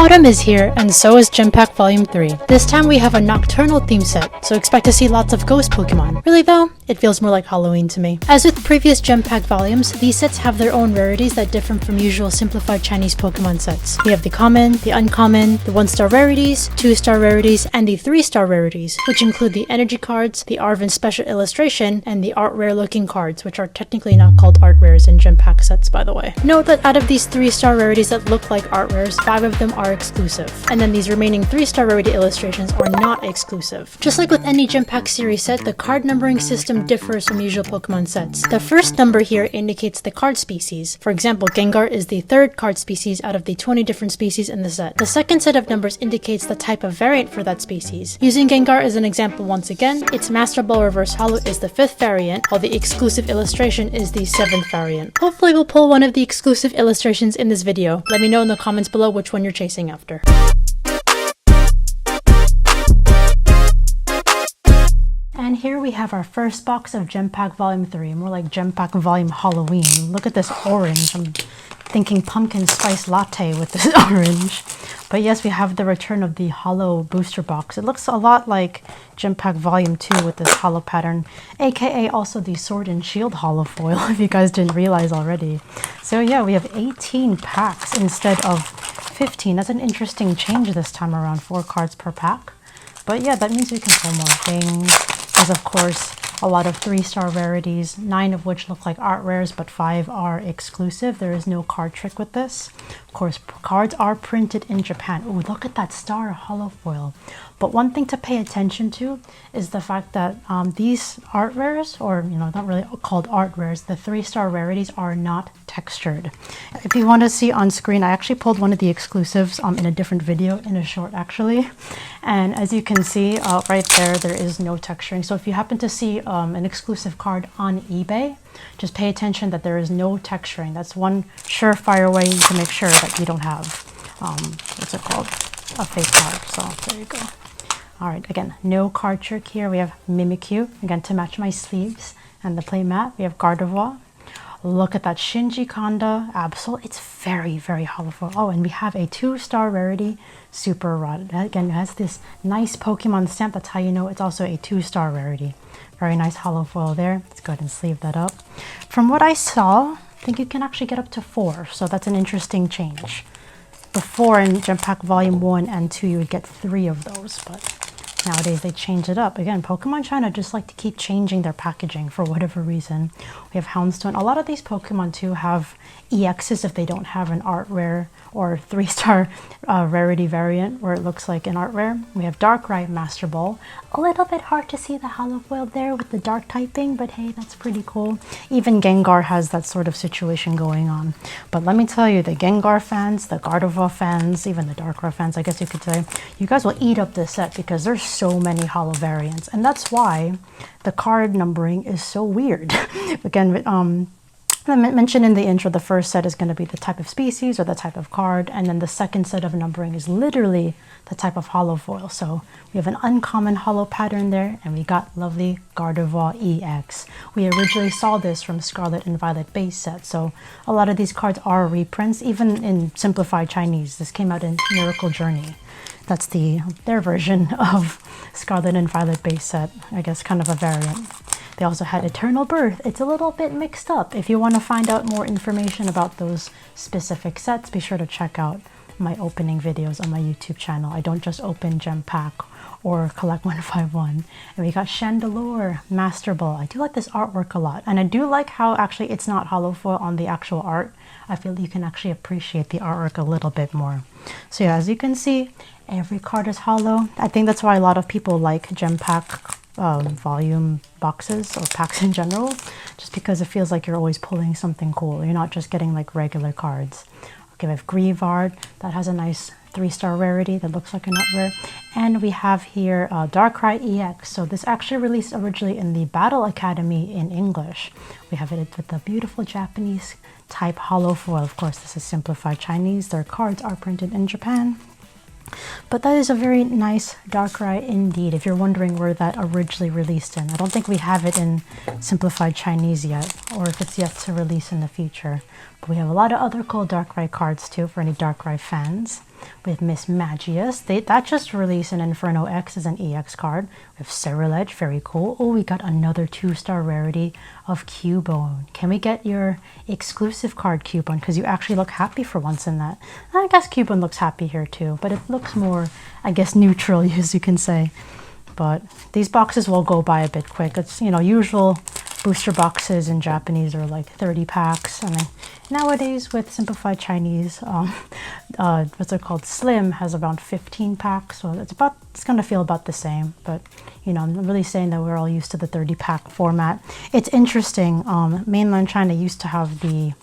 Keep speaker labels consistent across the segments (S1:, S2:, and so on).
S1: Autumn is here, and so is Gem Pack Volume 3. This time we have a nocturnal theme set, so expect to see lots of ghost Pokemon. Really though, it feels more like Halloween to me. As with previous Gem Pack volumes, these sets have their own rarities that differ from usual simplified Chinese Pokemon sets. We have the common, the uncommon, the 1-star rarities, 2-star rarities, and the 3-star rarities, which include the energy cards, the Arven special illustration, and the art rare looking cards, which are technically not called art rares in Gem Pack sets, by the way. Note that out of these 3-star rarities that look like art rares, 5 of them are exclusive, and then these remaining 3-star rarity illustrations are not exclusive. Just like with any Gem Pack series set, the card numbering system differs from usual Pokemon sets. The first number here indicates the card species. For example, Gengar is the 3rd card species out of the 20 different species in the set. The second set of numbers indicates the type of variant for that species. Using Gengar as an example once again, its Master Ball Reverse Holo is the 5th variant, while the exclusive illustration is the 7th variant. Hopefully we'll pull one of the exclusive illustrations in this video. Let me know in the comments below which one you're chasing after. And here we have our first box of Gem Pack Volume 3, more like Gem Pack Volume Halloween. Look at this orange. I'm thinking pumpkin spice latte with this orange. But yes, we have the return of the Holo booster box. It looks a lot like Gem Pack Volume 2 with this Holo pattern, aka also the Sword and Shield Holo foil, if you guys didn't realize already. So yeah, we have 18 packs instead of 15. That's an interesting change this time around, 4 cards per pack. But yeah, that means we can pull more things. There's of course a lot of 3-star rarities, 9 of which look like art rares, but 5 are exclusive. There is no card trick with this. Of course, cards are printed in Japan. Ooh, look at that star holo foil. But one thing to pay attention to is the fact that these art rares, or not really called art rares, the 3-star rarities are not textured. If you want to see on screen, I actually pulled one of the exclusives in a different video, in a short actually. And as you can see right there is no texturing. So if you happen to see an exclusive card on eBay, just pay attention that there is no texturing. That's one surefire way to make sure that you don't have, what's it called? A fake card. So there you go. All right, again, no card trick here. We have Mimikyu, again, to match my sleeves and the play mat. We have Gardevoir. Look at that Shinji Kanda Absol. It's very, very colorful. Oh, and we have a 2-star rarity Super Rod. Again, it has this nice Pokemon stamp. That's how you know it's also a 2-star rarity. Very nice holo foil there. Let's go ahead and sleeve that up. From what I saw, I think you can actually get up to 4. So that's an interesting change. Before in Gem Pack Volume 1 and 2, you would get 3 of those, but nowadays they change it up. Again, Pokemon China just like to keep changing their packaging for whatever reason. We have Houndstone. A lot of these Pokemon too have EXs if they don't have an art rare or 3-star rarity variant where it looks like an art rare. We have Darkrai Master Ball. A little bit hard to see the holo foil there with the dark typing, but hey, that's pretty cool. Even Gengar has that sort of situation going on. But let me tell you, the Gengar fans, the Gardevoir fans, even the Darkrai fans, I guess you could say, you guys will eat up this set because there's so many holo variants. And that's why the card numbering is so weird. Again, I mentioned in the intro, the first set is going to be the type of species or the type of card, and then the second set of numbering is literally the type of holo foil. So we have an uncommon holo pattern there, and we got lovely Gardevoir EX. We originally saw this from Scarlet and Violet base set, so a lot of these cards are reprints, even in Simplified Chinese. This came out in Miracle Journey. That's their version of Scarlet and Violet base set, I guess kind of a variant. They also had Eternal Birth. It's a little bit mixed up. If you want to find out more information about those specific sets, be sure to check out my opening videos on my YouTube channel. I don't just open Gem Pack or Collect 151. And we got Chandelure Master Ball. I do like this artwork a lot. And I do like how actually it's not holo foil on the actual art. I feel you can actually appreciate the artwork a little bit more. So yeah, as you can see, every card is holo. I think that's why a lot of people like Gem Pack volume boxes or packs in general, just because it feels like you're always pulling something cool. You're not just getting like regular cards. Okay, we have Grievard that has a nice 3-star rarity that looks like a nut rare, and we have here Darkrai EX. So this actually released originally in the Battle Academy in English. We have it with the beautiful Japanese type holo foil. Of course, this is Simplified Chinese. Their cards are printed in Japan. But that is a very nice Darkrai indeed, if you're wondering where that originally released in. I don't think we have it in Simplified Chinese yet, or if it's yet to release in the future. But we have a lot of other cool Darkrai cards too for any Darkrai fans. with Miss Magius. That just released an Inferno X as an EX card. We have Cerulege, very cool. Oh, we got another 2-star rarity of Cubone. Can we get your exclusive card, Cubone? Because you actually look happy for once in that. I guess Cubone looks happy here too, but it looks more, I guess, neutral, as you can say. But these boxes will go by a bit quick. It's, you know, usual booster boxes in Japanese are like 30 packs. And then nowadays with Simplified Chinese, what's it called? Slim has about 15 packs. So it's going to feel about the same. But, you know, I'm really saying that we're all used to the 30 pack format. It's interesting. Mainland China used to have the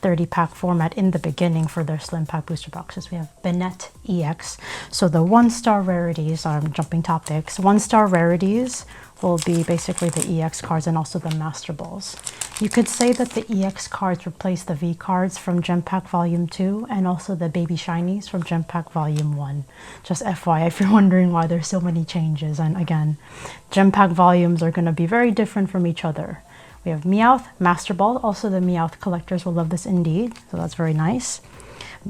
S1: 30 pack format in the beginning for their slim pack booster boxes. We have Bennett EX. So the 1-star rarities, I'm jumping topics, 1-star rarities will be basically the EX cards and also the Master Balls. You could say that the EX cards replace the V cards from Gem Pack Volume 2 and also the Baby Shinies from Gem Pack Volume 1. Just FYI if you're wondering why there's so many changes. And again, Gem Pack volumes are going to be very different from each other. We have Meowth, Master Ball. Also, the Meowth collectors will love this indeed. So that's very nice.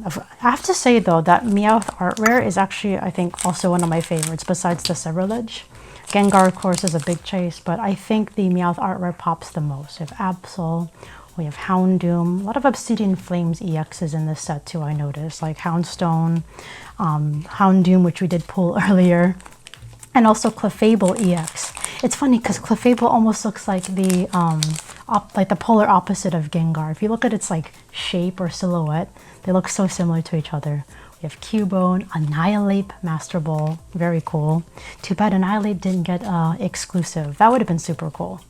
S1: I have to say, though, that Meowth Art Rare is actually, I think, also one of my favorites besides the Cerulege. Gengar, of course, is a big chase, but I think the Meowth Art Rare pops the most. We have Absol, we have Houndoom. A lot of Obsidian Flames EXs in this set, too, I noticed. Like Houndstone, Houndoom, which we did pull earlier. And also Clefable EX. It's funny because Clefable almost looks like the polar opposite of Gengar. If you look at its like shape or silhouette, they look so similar to each other. We have Cubone, Annihilate, Master Ball, very cool. Too bad Annihilate didn't get exclusive. That would have been super cool.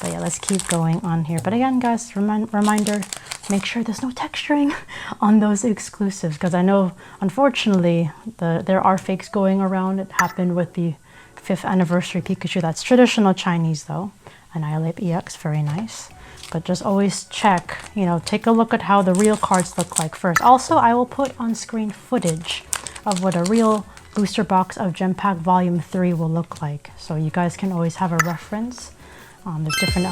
S1: But yeah, let's keep going on here. But again, guys, reminder, make sure there's no texturing on those exclusives because I know, unfortunately, there are fakes going around. It happened with the 5th anniversary Pikachu. That's traditional Chinese, though. Annihilate EX, very nice. But just always check, you know, take a look at how the real cards look like first. Also, I will put on screen footage of what a real booster box of Gem Pack Volume 3 will look like. So you guys can always have a reference. There's different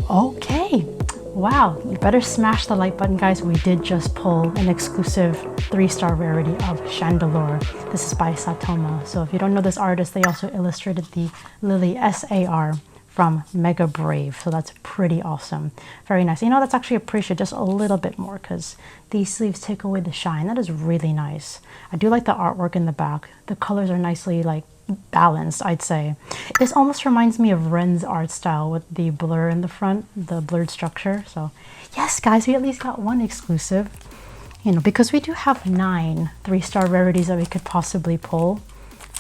S1: okay, wow, you better smash the like button, guys. We did just pull an exclusive 3-star rarity of Chandelure. This is by Satoma. So if you don't know this artist, they also illustrated the Lily SAR from Mega Brave. So that's pretty awesome. Very nice. You know, that's actually appreciated just a little bit more because these sleeves take away the shine. That is really nice. I do like the artwork in the back. The colors are nicely like balanced, I'd say. This almost reminds me of Ren's art style with the blur in the front, the blurred structure. So yes, guys, we at least got one exclusive, you know, because we do have 9 3-star rarities that we could possibly pull,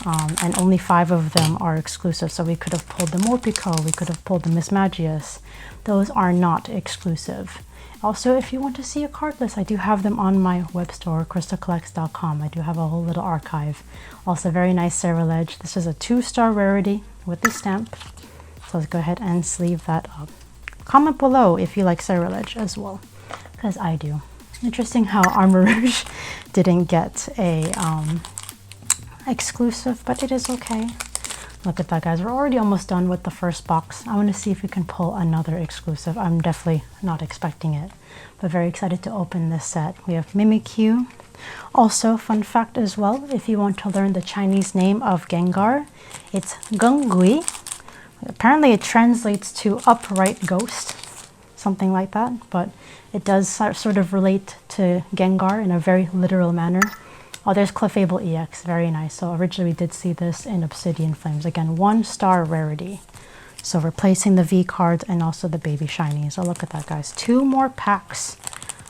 S1: and only 5 of them are exclusive. So we could have pulled the Morpeko, we could have pulled the Miss Magius. Those are not exclusive. Also, if you want to see a card list, I do have them on my web store, KrystalKollectz.com. I do have a whole little archive. Also, very nice Cerulege. This is a 2-star rarity with the stamp. So let's go ahead and sleeve that up. Comment below if you like Cerulege as well, because I do. Interesting how Armor Rouge didn't get a exclusive, but it is okay. Look at that, guys. We're already almost done with the first box. I want to see if we can pull another exclusive. I'm definitely not expecting it, but very excited to open this set. We have Mimikyu. Also, fun fact as well, if you want to learn the Chinese name of Gengar, it's Gengui. Apparently it translates to upright ghost, something like that, but it does sort of relate to Gengar in a very literal manner. Oh, there's Clefable EX, very nice. So originally we did see this in Obsidian Flames. Again, 1-star rarity. So replacing the V cards and also the Baby Shiny. So look at that, guys. 2 more packs.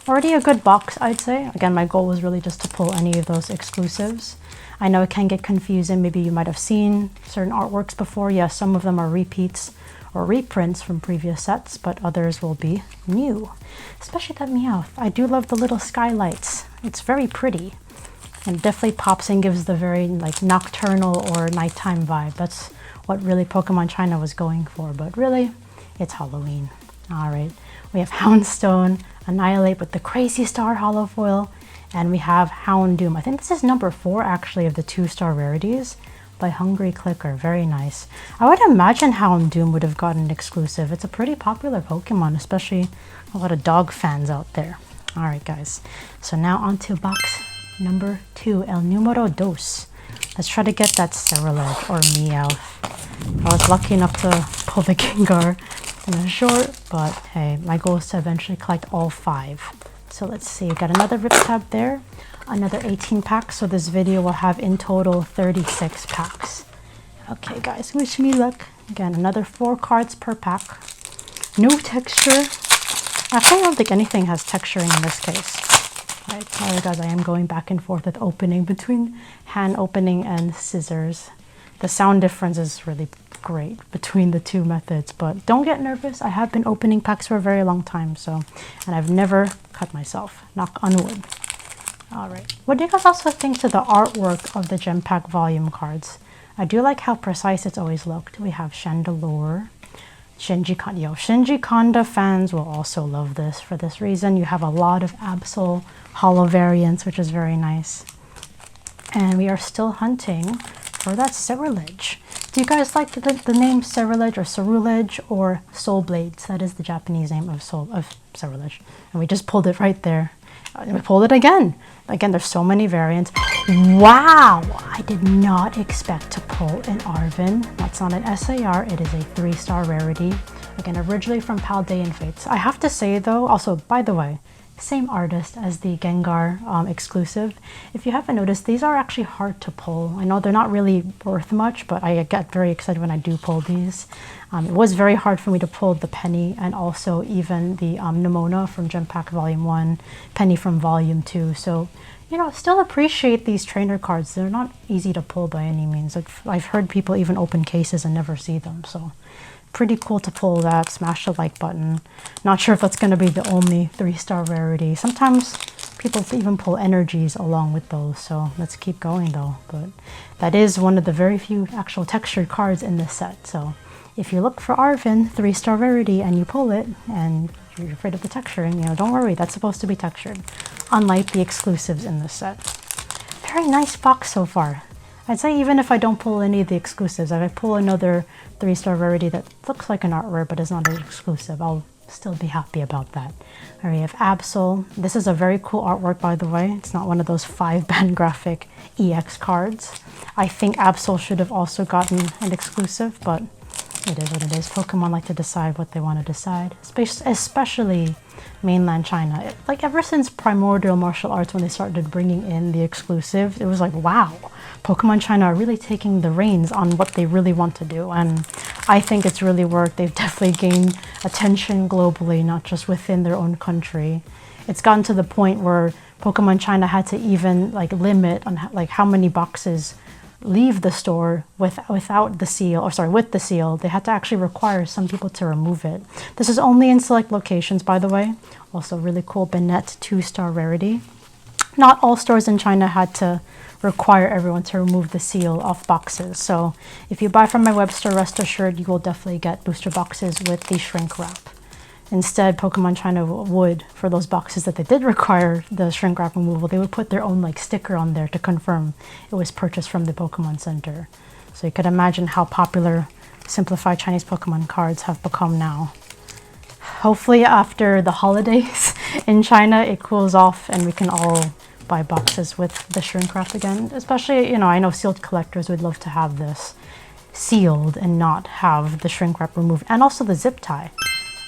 S1: Already a good box, I'd say. Again, my goal was really just to pull any of those exclusives. I know it can get confusing. Maybe you might have seen certain artworks before. Yes, some of them are repeats or reprints from previous sets, but others will be new. Especially that Meowth. I do love the little skylights. It's very pretty. And definitely pops and gives the very like nocturnal or nighttime vibe. That's what really Pokemon China was going for. But really, it's Halloween. All right. We have Houndstone, Annihilate with the Crazy Star holo foil. And we have Houndoom. I think this is number 4 actually of the 2-star rarities by Hungry Clicker. Very nice. I would imagine Houndoom would have gotten an exclusive. It's a pretty popular Pokemon, especially a lot of dog fans out there. All right, guys. So now on to box Number 2, El Numero Dos. Let's try to get that Cerulege or Meowth. I was lucky enough to pull the Gengar in a short, but hey, my goal is to eventually collect all 5. So let's see, we got another Rip Tab there, another 18 packs, so this video will have in total 36 packs. Okay guys, wish me luck. Again, another 4 cards per pack. No texture. Actually, I don't think anything has texturing in this case. Right, sorry guys, I am going back and forth with opening between hand opening and scissors. The sound difference is really great between the two methods, but don't get nervous. I have been opening packs for a very long time, and I've never cut myself. Knock on wood. All right. What do you guys also think to the artwork of the Gem Pack volume cards? I do like how precise it's always looked. We have Chandelure, Shinji Kanda. Yo, Shinji Kanda fans will also love this for this reason. You have a lot of Absol holo variants, which is very nice. And we are still hunting for that Cerulege. Do you guys like the name Cerulege or Cerulege or Soul Blades? That is the Japanese name of Cerulege. And we just pulled it right there. We pulled it again. Again, there's so many variants. Wow! I did not expect to pull an Arven. That's not an SAR. It is a 3-star rarity. Again, originally from Paldean Fates. I have to say though, also, by the way, same artist as the Gengar exclusive. If you haven't noticed, these are actually hard to pull. I know they're not really worth much, but I get very excited when I do pull these. It was very hard for me to pull the Penny and also even the Nimona from Gem Pack Volume 1, Penny from Volume 2. So, you know, still appreciate these trainer cards. They're not easy to pull by any means. I've heard people even open cases and never see them, so pretty cool to pull that. Smash the like button. Not sure if that's going to be the only 3-star rarity. Sometimes people even pull energies along with those, so let's keep going though. But that is one of the very few actual textured cards in this set. So if you look for Arven 3-star rarity and you pull it and you're afraid of the texturing, you know, don't worry, that's supposed to be textured, unlike the exclusives in this set. Very nice box so far. I'd say even if I don't pull any of the exclusives, if I pull another 3-star rarity that looks like an art rare but is not an exclusive, I'll still be happy about that. All right, we have Absol. This is a very cool artwork, by the way. It's not one of those 5-band graphic EX cards. I think Absol should have also gotten an exclusive, but it is what it is. Pokemon like to decide what they want to decide, especially mainland China. Like ever since Primordial Martial Arts, when they started bringing in the exclusive, it was like, wow, Pokemon China are really taking the reins on what they really want to do. And I think it's really worked. They've definitely gained attention globally, not just within their own country. It's gotten to the point where Pokemon China had to even like limit on how many boxes leave the store without the seal, or sorry, with the seal. They had to actually require some people to remove it. This is only in select locations, by the way. Also really cool Banette 2-star rarity. Not all stores in China had to require everyone to remove the seal off boxes. So if you buy from my web store, rest assured you will definitely get booster boxes with the shrink wrap. Instead, Pokemon China would, for those boxes that they did require the shrink wrap removal, they would put their own like sticker on there to confirm it was purchased from the Pokemon Center. So you could imagine how popular Simplified Chinese Pokemon cards have become now. Hopefully after the holidays in China, it cools off and we can all buy boxes with the shrink wrap again. Especially, you know, I know sealed collectors would love to have this sealed and not have the shrink wrap removed. And also the zip tie.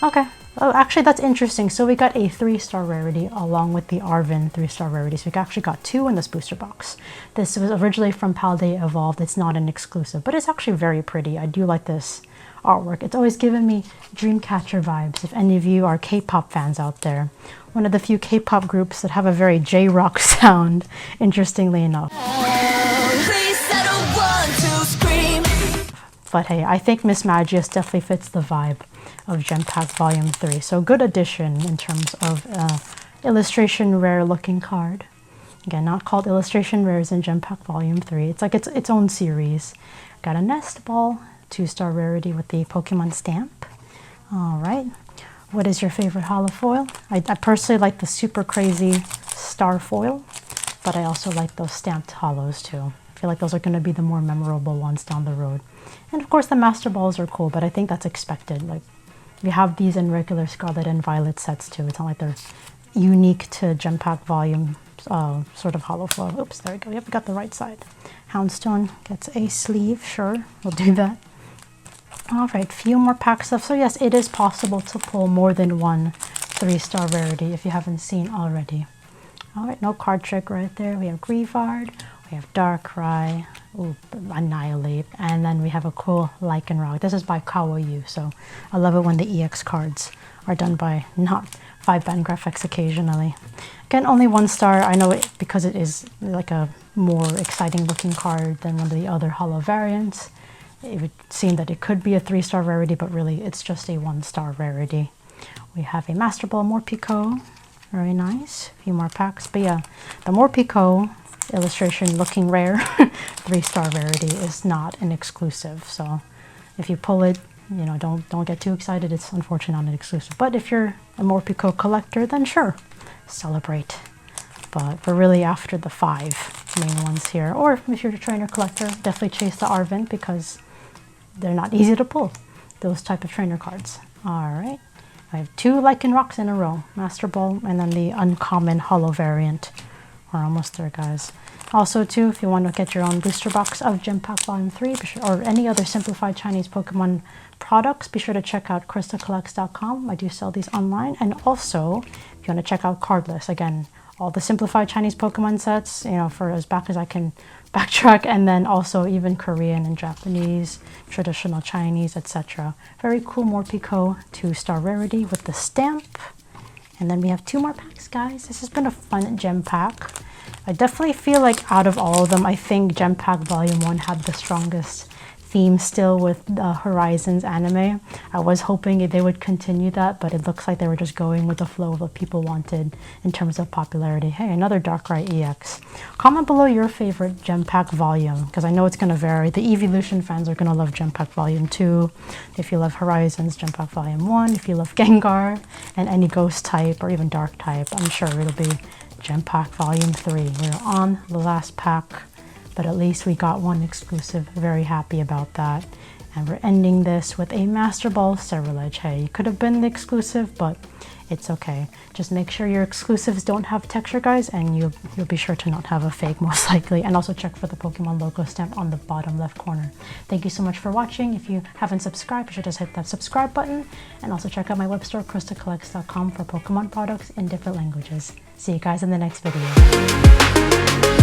S1: Okay. Oh, actually, that's interesting. So we got a 3-star rarity along with the Arven 3-star rarity. So we actually got 2 in this booster box. This was originally from Paldea Evolved. It's not an exclusive, but it's actually very pretty. I do like this artwork. It's always given me Dreamcatcher vibes. If any of you are K-pop fans out there, one of the few K-pop groups that have a very J-rock sound, interestingly enough. But hey, I think Miss Magius definitely fits the vibe of Gem Pack Volume 3. So good addition in terms of illustration rare looking card. Again, not called illustration rares in Gem Pack Volume 3. It's like its own series. Got a Nest Ball, 2-star rarity with the Pokemon stamp. All right. What is your favorite holo foil? I personally like the super crazy star foil, but I also like those stamped holos too. I feel like those are going to be the more memorable ones down the road. And of course the Master Balls are cool, but I think that's expected. Like, we have these in regular Scarlet and Violet sets too. It's not like they're unique to Gem Pack Volume sort of hollow foil. Oops, there we go. Yep, we got the right side. Houndstone gets a sleeve. Sure, we'll do that. All right, few more packs of. So yes, it is possible to pull more than one 3-star rarity if you haven't seen already. All right, no card trick right there. We have Grievard, we have Darkrai, Annihilate, and then we have a cool Lycanroc. This is by Kawaii, so I love it when the EX cards are done by not 5-band graphics occasionally. Again, only 1 star. I know it because it is like a more exciting looking card than one of the other holo variants. It would seem that it could be a 3-star rarity, but really it's just a 1-star rarity. We have a Master Ball Morpeko. Very nice. A few more packs. But yeah, the Morpeko illustration looking rare 3-star rarity is not an exclusive. So if you pull it, you know, don't get too excited. It's unfortunately not an exclusive. But if you're a Morpeko collector, then sure, celebrate. But we're really after the 5 main ones here. Or if you're a trainer collector, definitely chase the Arvin because they're not easy to pull, those type of trainer cards. All right. I have 2 Lycanrocs in a row, Master Ball, and then the uncommon holo variant. We're almost there, guys. Also, too, if you want to get your own booster box of Gem Pack Volume 3 or any other Simplified Chinese Pokemon products, be sure to check out KrystalKollectz.com. I do sell these online. And also, if you want to check out Cardless, again, all the Simplified Chinese Pokemon sets, you know, for as back as I can backtrack, and then also even Korean and Japanese, traditional Chinese, etc. Very cool Morpeko 2-star rarity with the stamp. And then we have 2 more packs, guys. This has been a fun gem pack. I definitely feel like out of all of them, I think Gem Pack Volume 1 had the strongest theme still with the Horizons anime. I was hoping they would continue that, but it looks like they were just going with the flow of what people wanted in terms of popularity. Hey, another Darkrai EX. Comment below your favorite Gem Pack volume, because I know it's going to vary. The Evolution fans are going to love Gem Pack Volume 2. If you love Horizons, Gem Pack Volume 1. If you love Gengar and any Ghost type or even Dark type, I'm sure it'll be Gem Pack Volume 3. We're on the last pack, but at least we got one exclusive. Very happy about that. And we're ending this with a Master Ball Cerulege. Hey, you could have been the exclusive, but it's okay. Just make sure your exclusives don't have texture, guys, and you'll be sure to not have a fake, most likely. And also check for the Pokemon logo stamp on the bottom left corner. Thank you so much for watching. If you haven't subscribed, be sure to hit that subscribe button. And also check out my web store, KrystalKollectz.com, for Pokemon products in different languages. See you guys in the next video.